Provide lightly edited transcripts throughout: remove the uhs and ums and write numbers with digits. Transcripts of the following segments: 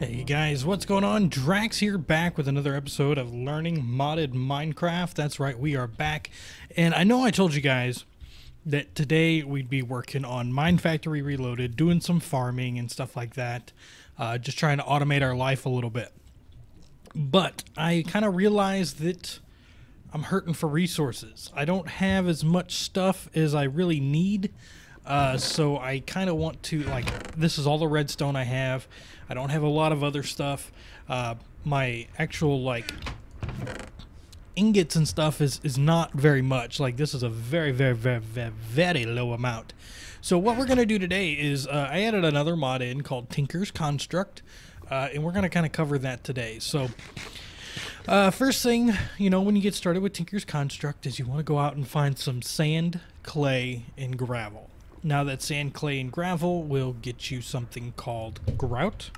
Hey guys, what's going on? Drax here, back with another episode of Learning Modded Minecraft. That's right, we are back. And I know I told you guys that today we'd be working on Minefactory Reloaded, doing some farming and stuff like that. Just trying to automate our life a little bit. But I kind of realized that I'm hurting for resources. I don't have as much stuff as I really need. So I kind of want to, like, this is all the redstone I have. I don't have a lot of other stuff. My actual, like, ingots and stuff is not very much. Like, this is a very low amount. So what we're going to do today is, I added another mod in called Tinker's Construct, and we're going to kind of cover that today. So, first thing, you know, when you get started with Tinker's Construct is you want to go out and find some sand, clay, and gravel. Now that sand, clay, and gravel will get you something called grout.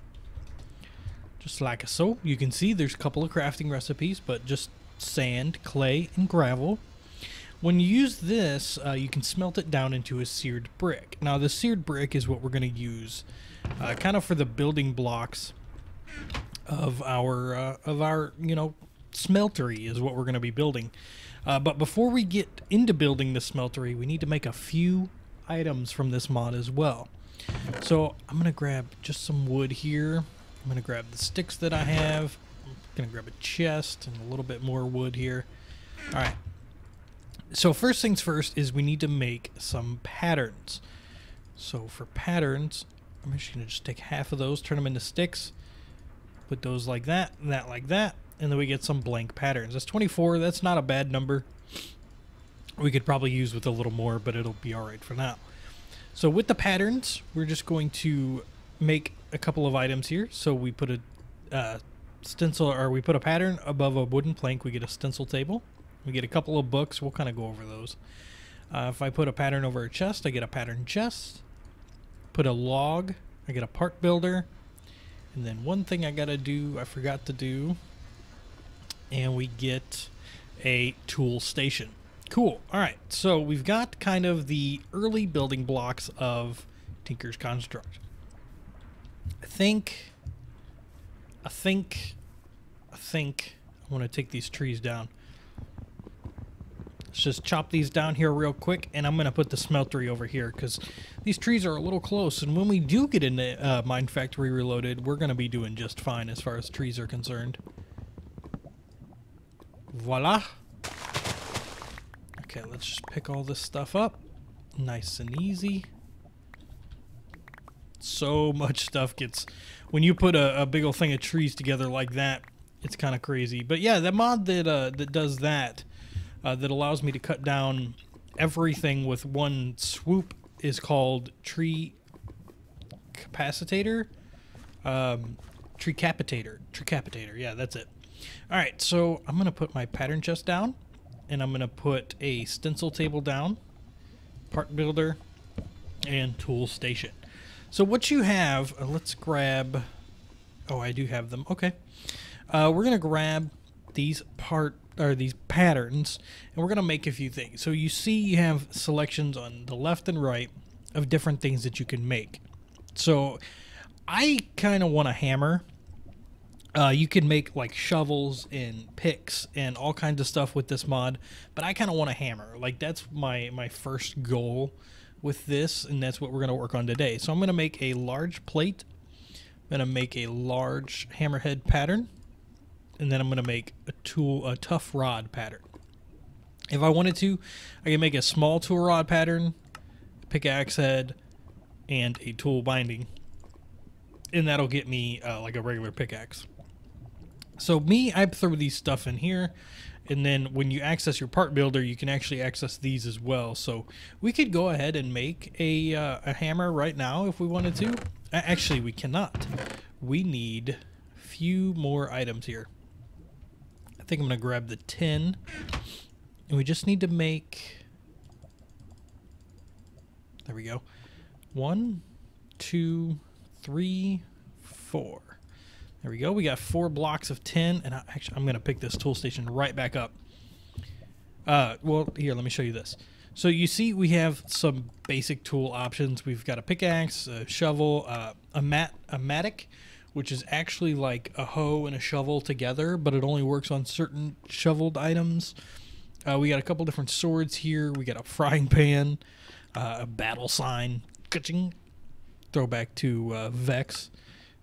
Just like so. You can see there's a couple of crafting recipes, but just sand, clay, and gravel. When you use this, you can smelt it down into a seared brick. Now the seared brick is what we're going to use kind of for the building blocks of our you know, smeltery is what we're going to be building. But before we get into building the smeltery, we need to make a few items from this mod as well. So I'm gonna grab just some wood here. I'm gonna grab the sticks that I have. I'm gonna grab a chest and a little bit more wood here. All right, so first things first is we need to make some patterns. So for patterns, I'm actually gonna just take half of those, turn them into sticks, put those like that and that like that, and then we get some blank patterns. That's 24. That's not a bad number. We could probably use with a little more, but it'll be all right for now. So with the patterns, we're just going to make a couple of items here. So we put a stencil, or we put a pattern above a wooden plank. We get a stencil table. We get a couple of books. We'll kind of go over those. If I put a pattern over a chest, I get a pattern chest. Put a log, I get a part builder. And then one thing I gotta do, I forgot to do, and we get a tool station. Cool. All right, so we've got kind of the early building blocks of Tinker's Construct. I think I want to take these trees down. Let's just chop these down here real quick, and I'm going to put the smeltery over here because these trees are a little close, and when we do get into Minefactory Reloaded, we're going to be doing just fine as far as trees are concerned. Voila. Okay, let's just pick all this stuff up. Nice and easy. So much stuff gets... When you put a big old thing of trees together like that, it's kind of crazy. But yeah, the mod that that does that, that allows me to cut down everything with one swoop is called Treecapitator. Treecapitator, yeah, that's it. Alright, so I'm going to put my pattern chest down. And I'm going to put a stencil table down, part builder, and tool station. So what you have, let's grab, oh, I do have them. Okay. We're going to grab these these patterns, and we're going to make a few things. So you see you have selections on the left and right of different things that you can make. So I kind of want a hammer. You can make like shovels and picks and all kinds of stuff with this mod, but I kind of want a hammer. Like that's my first goal with this, and that's what we're going to work on today. So I'm going to make a large plate. I'm going to make a large hammerhead pattern, and then I'm going to make a tough rod pattern. If I wanted to, I can make a small tool rod pattern, pickaxe head, and a tool binding, and that'll get me like a regular pickaxe. So I throw these stuff in here, and then when you access your part builder, you can actually access these as well. So we could go ahead and make a hammer right now if we wanted to. Actually, we cannot. We need a few more items here. I think I'm going to grab the tin, and we just need to make... There we go. 1, 2, 3, 4. There we go. We got 4 blocks of tin, and actually, I'm going to pick this tool station right back up. Well, here, let me show you this. So you see we have some basic tool options. We've got a pickaxe, a shovel, a mattock, which is actually like a hoe and a shovel together, but it only works on certain shoveled items. We got a couple different swords here. We got a frying pan, a battle sign, ka-ching, throwback to Vex.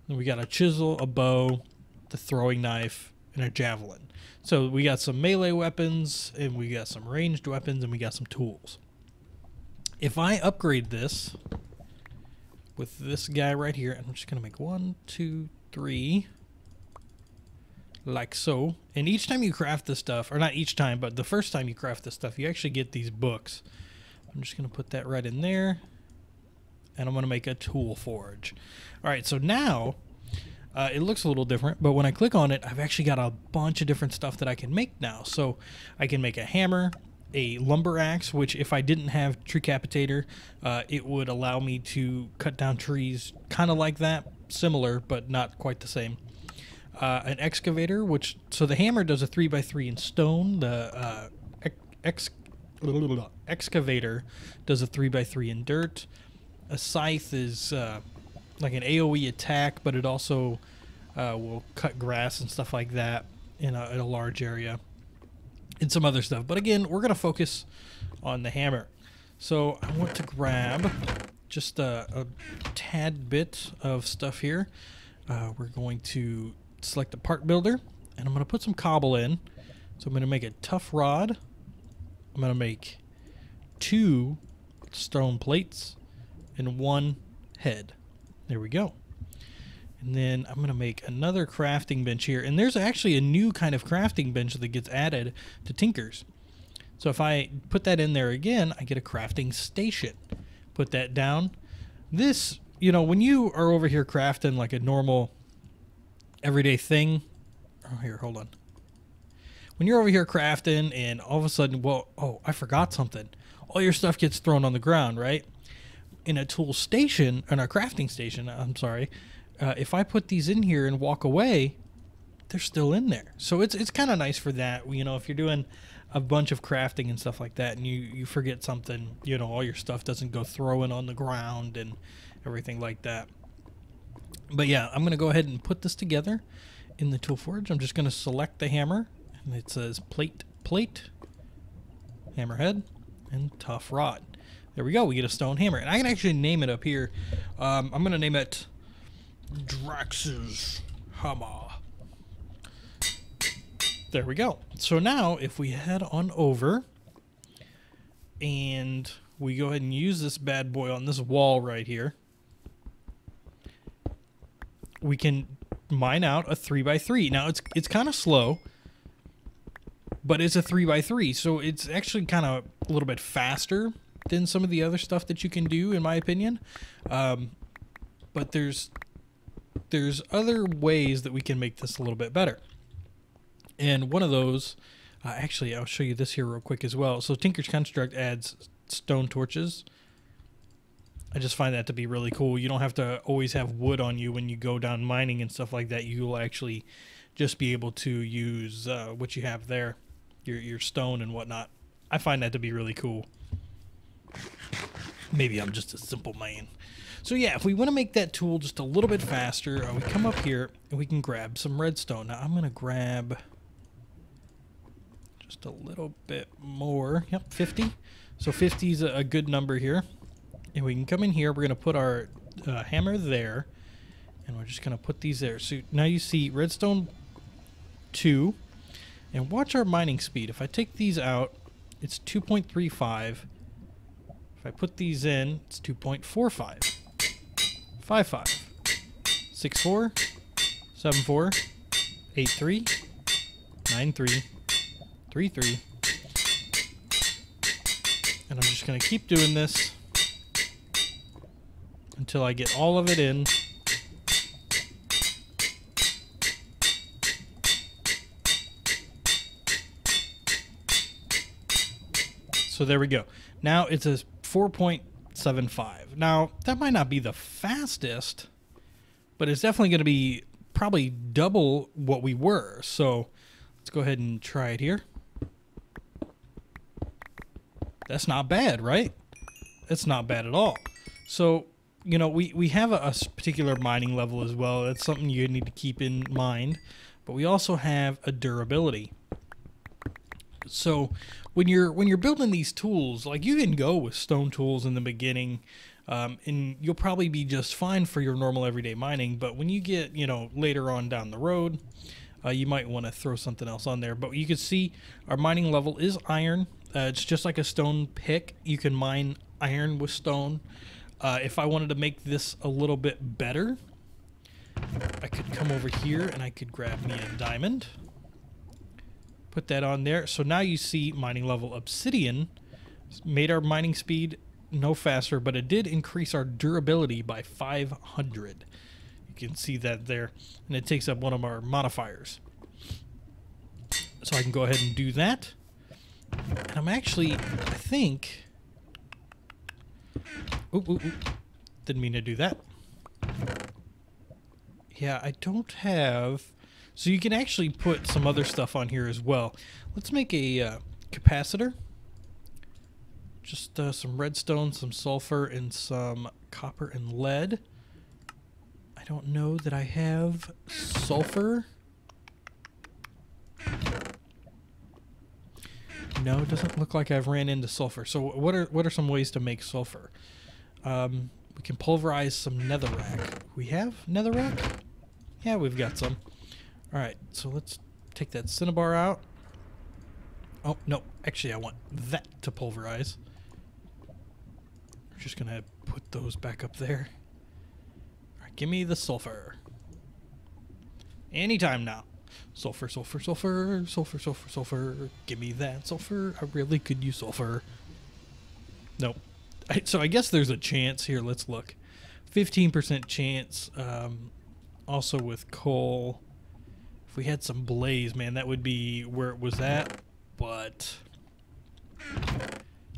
And we got a chisel, a bow, the throwing knife, and a javelin. So we got some melee weapons, and we got some ranged weapons, and we got some tools. If I upgrade this with this guy right here, and I'm just gonna make 1, 2, 3, like so. And each time you craft this stuff, or not each time, but the first time you craft this stuff, you actually get these books. I'm just gonna put that right in there, and I'm gonna make a tool forge. All right, so now it looks a little different, but when I click on it, I've actually got a bunch of different stuff that I can make now. So I can make a hammer, a lumber axe, which if I didn't have Treecapitator, it would allow me to cut down trees kind of like that, similar, but not quite the same. An excavator, which, so the hammer does a 3x3 in stone, the excavator does a 3x3 in dirt. A scythe is like an AoE attack, but it also will cut grass and stuff like that in a large area, and some other stuff. But again, we're going to focus on the hammer. So I want to grab just a tad bit of stuff here. We're going to select the part builder, and I'm going to put some cobble in. So I'm going to make a tough rod. I'm going to make 2 stone plates and 1 head. There we go. And then I'm going to make another crafting bench here. And there's actually a new kind of crafting bench that gets added to Tinkers. So if I put that in there again, I get a crafting station. Put that down. This, you know, when you are over here crafting like a normal everyday thing. Oh, here, hold on. When you're over here crafting and all of a sudden, well, oh, I forgot something. All your stuff gets thrown on the ground, right? In a tool station, in a crafting station, I'm sorry, if I put these in here and walk away, they're still in there. So it's kind of nice for that. You know, if you're doing a bunch of crafting and stuff like that and you forget something, you know, all your stuff doesn't go throwing on the ground and everything like that. But yeah, I'm going to go ahead and put this together in the tool forge. I'm just going to select the hammer, and it says plate, hammerhead, and tough rod. There we go. We get a stone hammer. And I can actually name it up here. I'm going to name it Drax's Hammer. There we go. So now if we head on over and we go ahead and use this bad boy on this wall right here, we can mine out a 3x3. Now it's kind of slow, but it's a 3x3, so it's actually kind of a little bit faster than some of the other stuff that you can do, in my opinion. But there's other ways that we can make this a little bit better. And one of those, actually, I'll show you this here real quick as well. So Tinker's Construct adds stone torches. I just find that to be really cool. You don't have to always have wood on you when you go down mining and stuff like that. You'll actually just be able to use what you have there, your stone and whatnot. I find that to be really cool. Maybe I'm just a simple man. So yeah, if we want to make that tool just a little bit faster, we come up here and we can grab some redstone. Now I'm going to grab just a little bit more. Yep, 50. So 50 is a good number here. And we can come in here. We're going to put our hammer there. And we're just going to put these there. So now you see redstone 2. And watch our mining speed. If I take these out, it's 2.35. If I put these in, it's 2.45. 5.5. 6.4. 7.4. 8.3. 9.3. 3.3. And I'm just going to keep doing this until I get all of it in. So there we go. Now it's a 4.75. Now that might not be the fastest, but it's definitely going to be probably double what we were. So let's go ahead and try it here. That's not bad, right? That's not bad at all. So you know, we have a particular mining level as well. That's something you need to keep in mind. But we also have a durability. So when you're building these tools, like you can go with stone tools in the beginning, and you'll probably be just fine for your normal everyday mining. But when you get, you know, later on down the road, you might want to throw something else on there. But you can see our mining level is iron. It's just like a stone pick. You can mine iron with stone. If I wanted to make this a little bit better, I could come over here and I could grab me a diamond. Put that on there. So now you see mining level obsidian. It's made our mining speed no faster, but it did increase our durability by 500. You can see that there. And it takes up one of our modifiers. So I can go ahead and do that. And I'm actually, I think... Ooh. Didn't mean to do that. Yeah, I don't have... So you can actually put some other stuff on here as well. Let's make a capacitor. Just some redstone, some sulfur, and some copper and lead. I don't know that I have sulfur. No, it doesn't look like I've ran into sulfur. So what are some ways to make sulfur? We can pulverize some netherrack. We have netherrack? Yeah, we've got some. Alright, so let's take that cinnabar out. Oh, no. Actually, I want that to pulverize. We're just going to put those back up there. Alright, give me the sulfur. Anytime now. Sulfur, sulfur, sulfur, sulfur, sulfur, sulfur. Give me that sulfur. I really could use sulfur. Nope. So I guess there's a chance here. Let's look. 15% chance. Also with coal. If we had some blaze, man, that would be where it was at. But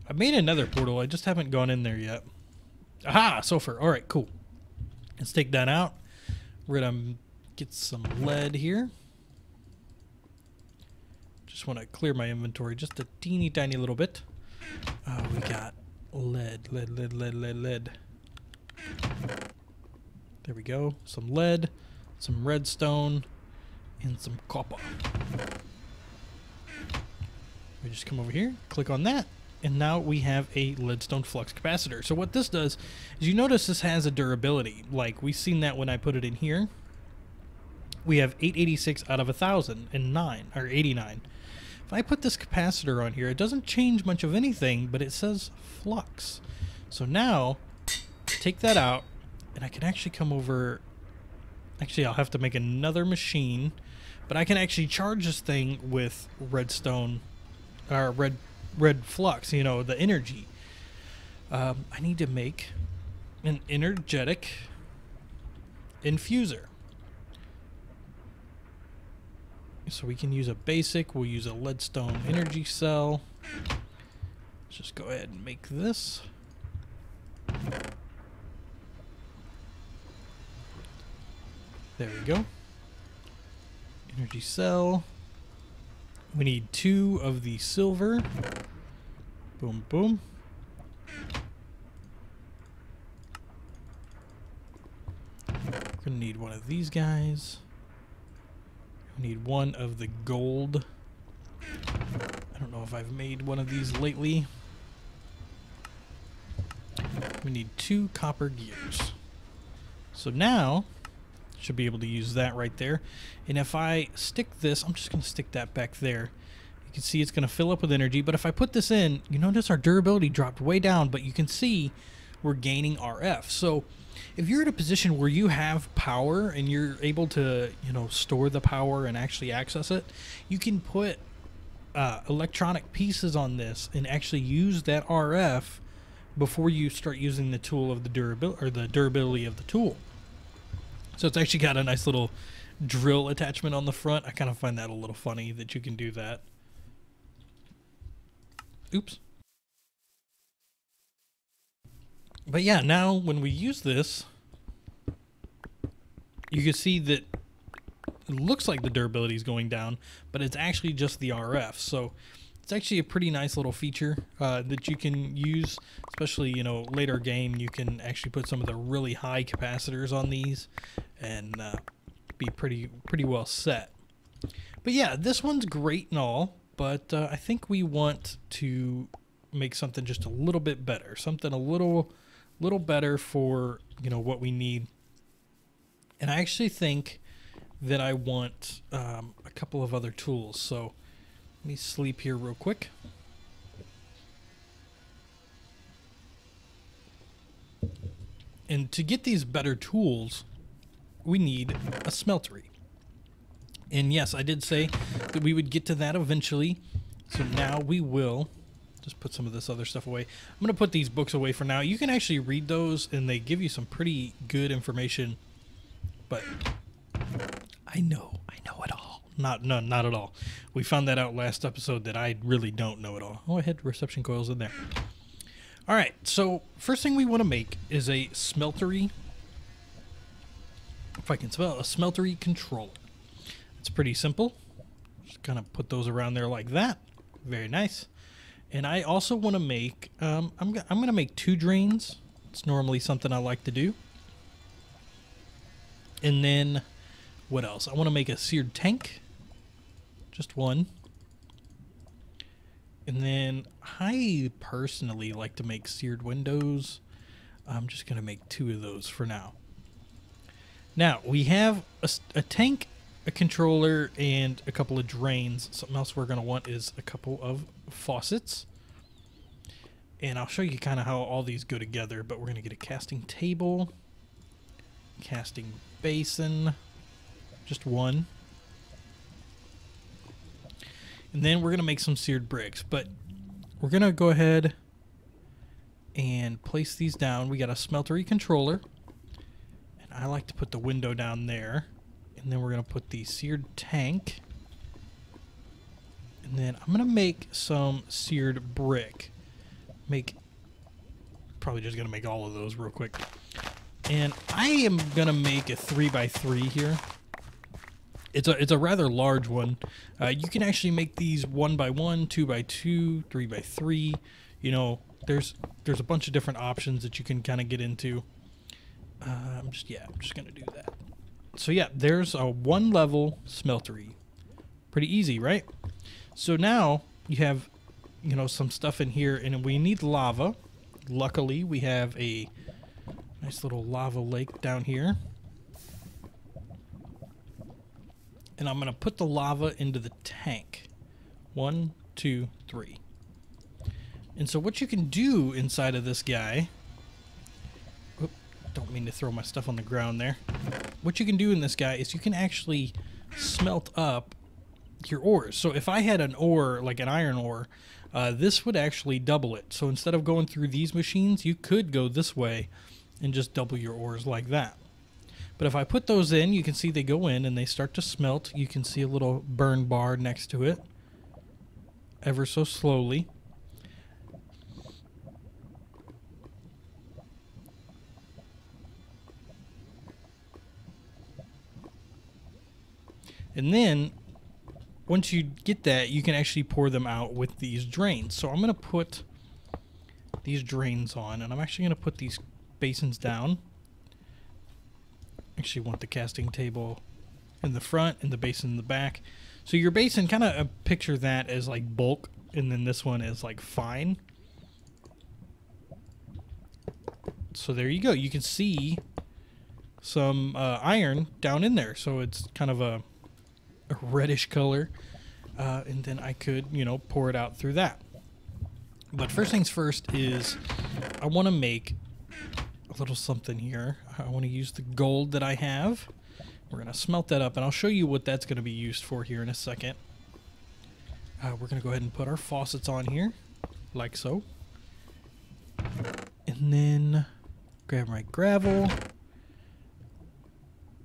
I made another portal. I just haven't gone in there yet. Aha! Sulfur. All right, cool. Let's take that out. We're going to get some lead here. Just want to clear my inventory just a teeny tiny little bit. We got lead. There we go. Some lead, some redstone, and some copper. We just come over here, click on that, and now we have a leadstone flux capacitor. So what this does is, you notice this has a durability. Like, we've seen that when I put it in here. We have 886 out of 1,009, or 89. If I put this capacitor on here, it doesn't change much of anything, but it says flux. So now, take that out, and I can actually come over. Actually, I'll have to make another machine, but I can actually charge this thing with redstone, or red flux, you know, the energy. I need to make an energetic infuser. So we can use a basic, we'll use a leadstone energy cell. Let's just go ahead and make this. There we go. Energy cell. We need 2 of the silver. Boom, boom. We're gonna need one of these guys. We need 1 of the gold. I don't know if I've made one of these lately. We need 2 copper gears. So now, should be able to use that right there. And if I stick this, I'm just going to stick that back there. You can see it's going to fill up with energy. But if I put this in, you notice our durability dropped way down. But you can see we're gaining RF. So if you're in a position where you have power and you're able to, you know, store the power and actually access it, you can put electronic pieces on this and actually use that RF before you start using the tool of the durability of the tool. So it's actually got a nice little drill attachment on the front. I kind of find that a little funny that you can do that. Oops. But yeah, now when we use this, you can see that it looks like the durability is going down, but it's actually just the RF. So It's actually a pretty nice little feature that you can use, especially, you know, later game. You can actually put some of the really high capacitors on these and be pretty well set. But yeah, this one's great and all, but I think we want to make something just a little bit better, something a little better for, you know, what we need. And I actually think that I want a couple of other tools. So let me sleep here real quick. And to get these better tools, we need a smeltery. And yes, I did say that we would get to that eventually. So now we will just put some of this other stuff away. I'm going to put these books away for now. You can actually read those, and they give you some pretty good information. But I know it all. Not at all. We found that out last episode that I really don't know it all. Oh, I had reception coils in there. All right, so first thing we want to make is a smeltery. If I can spell, a smeltery controller. It's pretty simple. Just kind of put those around there like that. Very nice. And I also want to make, I'm going to make 2 drains. It's normally something I like to do. And then, what else? I want to make a seared tank. Just 1. And then, I personally like to make seared windows. I'm just going to make 2 of those for now. Now, we have a tank, a controller, and a couple of drains. Something else we're going to want is a couple of faucets. And I'll show you kind of how all these go together, but we're going to get a casting table, casting basin, just 1. And then we're going to make some seared bricks, but we're going to go ahead and place these down. We got a smeltery controller, and I like to put the window down there. And then we're going to put the seared tank. And then I'm going to make some seared brick. Probably just going to make all of those real quick. And I am going to make a 3x3 here. It's a rather large one. You can actually make these 1x1, 2x2, 3x3. You know, there's a bunch of different options that you can kind of get into. I'm just going to do that. So yeah, there's a 1-level smeltery. Pretty easy, right? So now you have, you know, some stuff in here, and we need lava. Luckily, we have a nice little lava lake down here. And I'm going to put the lava into the tank. 1, 2, 3. And so what you can do inside of this guy... Oop, don't mean to throw my stuff on the ground there. What you can do in this guy is you can actually smelt up your ores. So if I had an ore, like an iron ore, this would actually double it. So instead of going through these machines, you could go this way and just double your ores like that. But if I put those in, you can see they go in and they start to smelt. You can see a little burn bar next to it, ever so slowly. And then, once you get that, you can actually pour them out with these drains. So I'm going to put these drains on, and I'm actually going to put these basins down. Actually want the casting table in the front and the basin in the back. So your basin, kind of picture that as like bulk, and then this one is like fine. So there you go. You can see some iron down in there. So it's kind of a reddish color. And then I could, you know, pour it out through that. But first things first is I want to make a little something here. I want to use the gold that I have. We're going to smelt that up, and I'll show you what that's going to be used for here in a second. We're going to go ahead and put our faucets on here, like so. And then grab my gravel.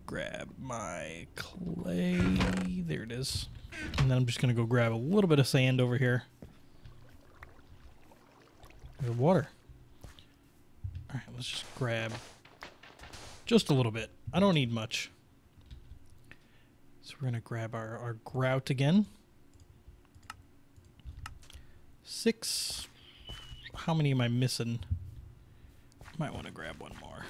Grab my clay. There it is. And then I'm just going to go grab a little bit of sand over here. There's water. Alright, let's just grab just a little bit. I don't need much. So we're going to grab our grout again. 6. How many am I missing? Might want to grab one more.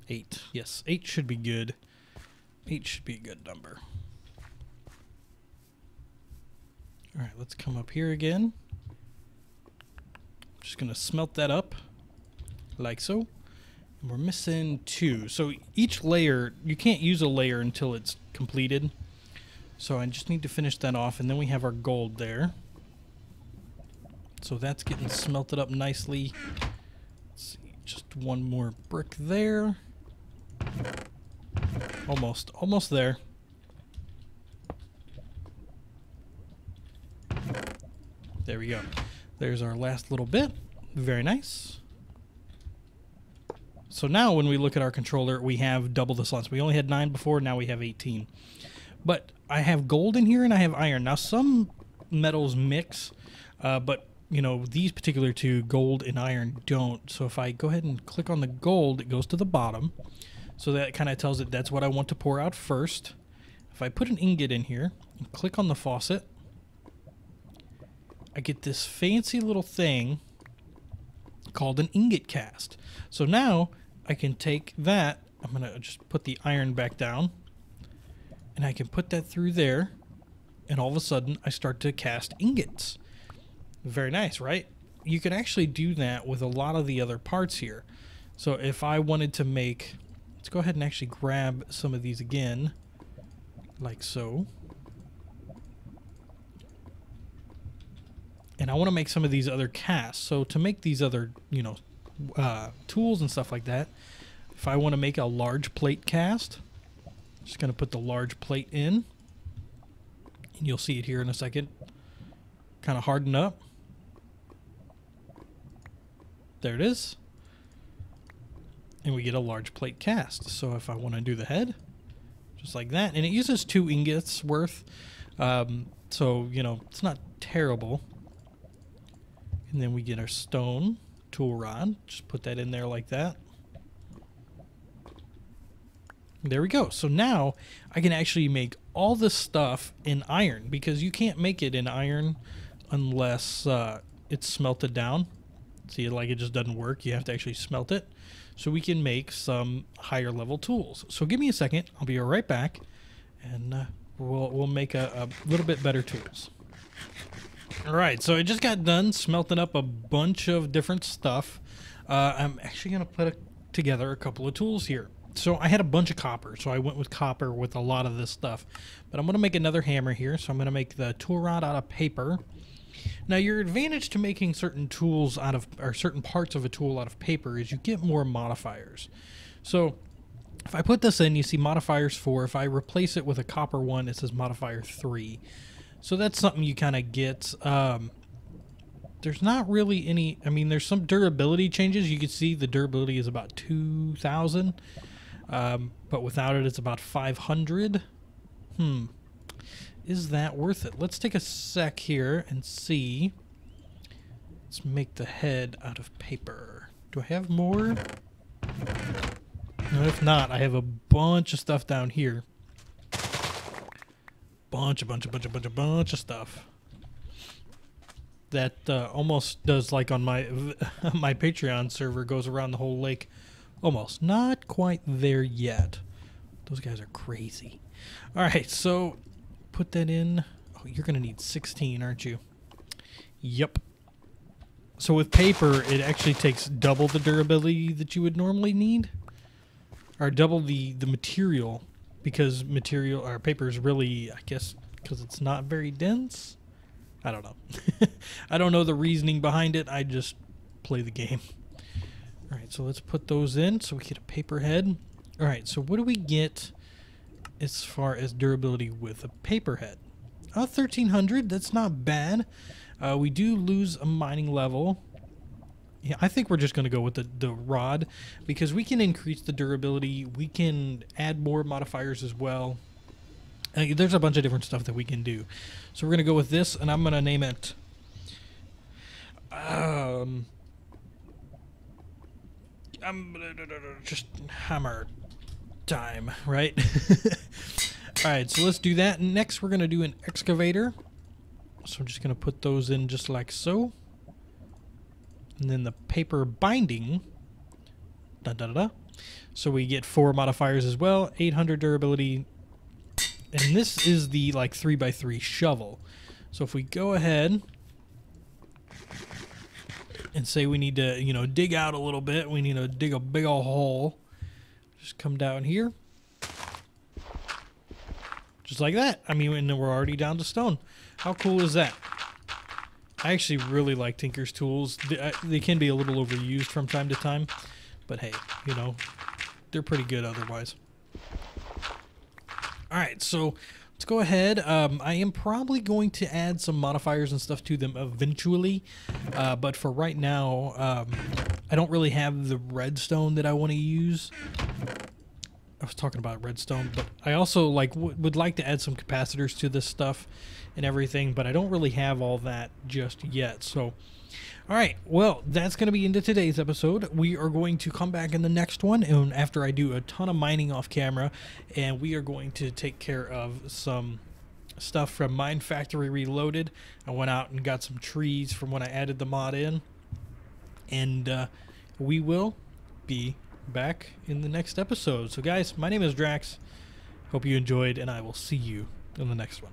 8. Yes, 8 should be good. 8 should be a good number. All right, let's come up here again. Just gonna smelt that up like so. And we're missing 2. So each layer, you can't use a layer until it's completed. So I just need to finish that off, and then we have our gold there. So that's getting smelted up nicely. Let's see, just one more brick there. Almost there. There we go. There's our last little bit. Very nice. So now when we look at our controller, we have double the slots. We only had 9 before, now we have 18. But I have gold in here and I have iron. Now some metals mix, but you know, these particular two, gold and iron, don't. So if I go ahead and click on the gold, it goes to the bottom. So that kind of tells it that's what I want to pour out first. If I put an ingot in here and click on the faucet, I get this fancy little thing called an ingot cast. So now I can take that, I'm going to just put the iron back down, and I can put that through there, and all of a sudden I start to cast ingots. Very nice, right? You can actually do that with a lot of the other parts here. So if I wanted to make, let's go ahead and actually grab some of these again, like so. And I want to make some of these other casts. So to make these other, you know, tools and stuff like that, if I want to make a large plate cast, just going to put the large plate in. And you'll see it here in a second. Kind of harden up. There it is. And we get a large plate cast. So if I want to do the head, just like that. And it uses 2 ingots worth. So, you know, it's not terrible. And then we get our stone tool rod. Just put that in there like that. There we go. So now I can actually make all this stuff in iron, because you can't make it in iron unless it's smelted down. See, like it just doesn't work. You have to actually smelt it. So we can make some higher level tools. So give me a second. I'll be right back, and we'll make a little bit better tools. Alright, so I just got done smelting up a bunch of different stuff. I'm actually going to put together a couple of tools here. So I had a bunch of copper, so I went with copper with a lot of this stuff. But I'm going to make another hammer here, so I'm going to make the tool rod out of paper. Now your advantage to making certain tools out of, or certain parts of a tool out of paper, is you get more modifiers. So if I put this in, you see modifiers 4. If I replace it with a copper one, it says modifier 3. So that's something you kind of get. There's not really any, I mean, there's some durability changes. You can see the durability is about 2,000, but without it, it's about 500. Is that worth it? Let's take a sec here and see. Let's make the head out of paper. Do I have more? No, if not, I have a bunch of stuff down here. Bunch of stuff that almost does, like on my my Patreon server, goes around the whole lake. Almost, not quite there yet. Those guys are crazy. All right, so put that in. Oh, you're gonna need 16, aren't you? Yep. So with paper, it actually takes double the durability that you would normally need, or double the material. Because material or paper is really, I guess, because it's not very dense. I don't know. I don't know the reasoning behind it. I just play the game. All right, so let's put those in so we get a paper head. All right, so what do we get as far as durability with a paper head? 1,300. That's not bad. We do lose a mining level. Yeah, I think we're just going to go with the rod, because we can increase the durability. We can add more modifiers as well. There's a bunch of different stuff that we can do. So we're going to go with this, and I'm going to name it just hammer time, right? Alright, so let's do that. Next, we're going to do an excavator. So I'm just going to put those in just like so. And then the paper binding. Da, da, da, da. So we get 4 modifiers as well. 800 durability. And this is the like 3x3 shovel. So if we go ahead and say we need to, you know, dig out a little bit. We need to dig a big old hole. Just come down here. Just like that. I mean, and then we're already down to stone. How cool is that? I actually really like Tinker's tools. They can be a little overused from time to time. But hey, you know, they're pretty good otherwise. Alright, so let's go ahead. I am probably going to add some modifiers and stuff to them eventually. But for right now, I don't really have the redstone that I want to use. I was talking about redstone, but I also like would like to add some capacitors to this stuff and everything, but I don't really have all that just yet. So, all right, well, that's going to be into today's episode. We are going to come back in the next one, and after I do a ton of mining off camera, and we are going to take care of some stuff from Minefactory Reloaded. I went out and got some trees from when I added the mod in, and we will be back in the next episode. So guys, my name is Drax. Hope you enjoyed, and I will see you in the next one.